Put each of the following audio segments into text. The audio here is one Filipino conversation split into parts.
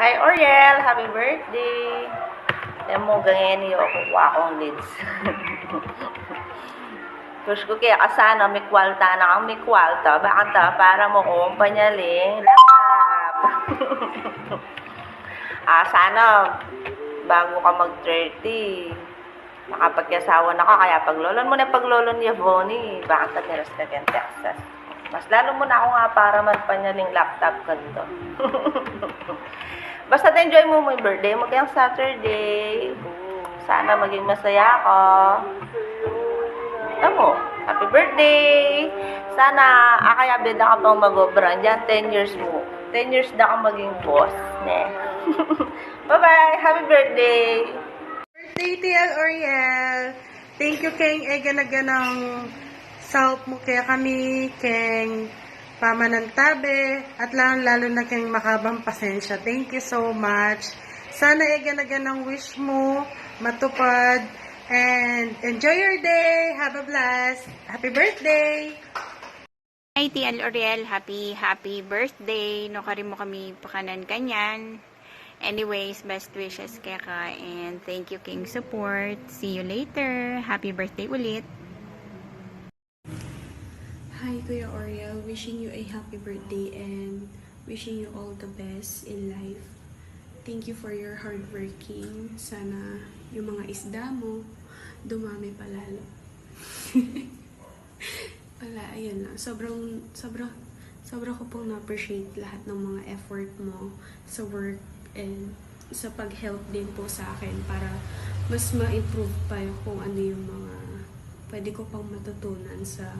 Hi, Oriel! Happy birthday! Alam mo, ganyan niyo ako. Akong lids. Push ko kaya kasana, may kwalta na kang may kwalta. Bakit para mo kumpanyaling laptop. Sana, bago ka mag-30, makapagkasawa na ka. Kaya paglolon mo na paglolon ni Yvonne, bakit nagniras ka kaya Texas? Mas lalo mo na ako nga para magpanyaling laptop ka dito. Basta enjoy mo yung birthday mo kayang Saturday. Sana maging masaya ka. Tamo, happy birthday! Sana, kaya beda ka pang mag-obra. Diyan, 10 years mo. 10 years na ka maging boss. Ne. Bye-bye! Happy birthday! Birthday, TL Oriel! Thank you, Keng Eganaganang sa mo kaya kami, Keng Pamanantabe, at lalo na Keng Makabang Pasensya. Thank you so much. Sana eganaganang wish mo matupad. And enjoy your day. Have a blast. Happy birthday. Hi, TL Oriel. Happy birthday. No kari mo kami pakanan kanyan. Anyways, best wishes kaya ka. And thank you, King Support. See you later. Happy birthday ulit. Hi, Kuya Oriel. Wishing you a happy birthday and wishing you all the best in life. Thank you for your hard working. Sana yung mga isda mo dumami palalo. Wala, ayun na. Sobra ko pong na-appreciate lahat ng mga effort mo sa work and sa pag-help din po sa akin para mas ma-improve pa kung ano yung mga pwede ko pang matutunan sa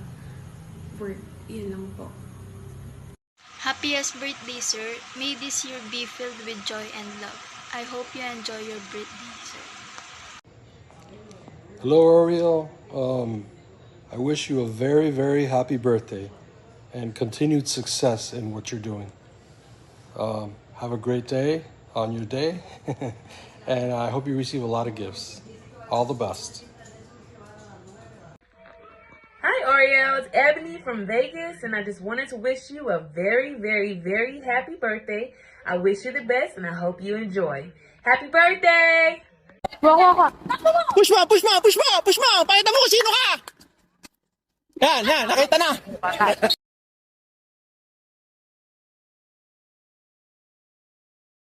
work. Yun lang po. Happiest birthday, sir. May this year be filled with joy and love. I hope you enjoy your birthday, sir. Hello, Oriel. I wish you a very, very happy birthday and continued success in what you're doing. Have a great day on your day, and I hope you receive a lot of gifts. All the best. Hi, Oriel. It's Ebony from Vegas, and I just wanted to wish you a very, very, very happy birthday. I wish you the best, and I hope you enjoy. Happy birthday! Push mo! Pakita mo kung sino ka! Yan, nakita na!